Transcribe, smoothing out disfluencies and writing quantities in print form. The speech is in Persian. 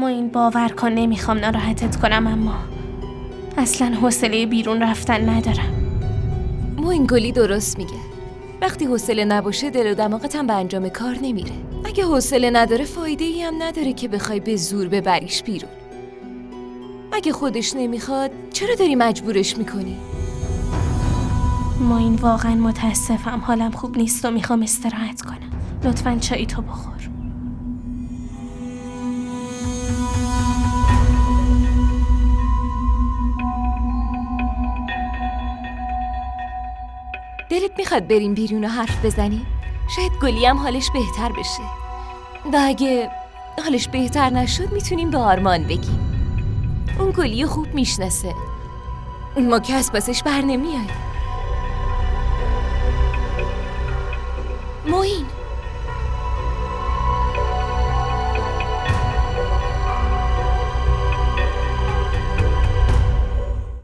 این باور کن نمیخوام ناراحتت کنم، اما اصلا حوصله بیرون رفتن ندارم. این گلی درست میگه. وقتی حوصله نباشه دل و دماغت هم به انجام کار نمیره. اگه حوصله نداره فایده ای هم نداره که بخوای به زور ببریش بیرون. اگه خودش نمیخواد چرا داری مجبورش میکنی؟ این واقعا متاسفم، حالم خوب نیست و میخوام استراحت کنم. لطفاً چایی تو بخور. دلت میخواد بریم بیرون و حرف بزنیم؟ شاید گلی هم حالش بهتر بشه. و اگه حالش بهتر نشد میتونیم به آرمان بگیم. اون گلی خوب میشناسه. ما که از پسش بر نمیاییم. معین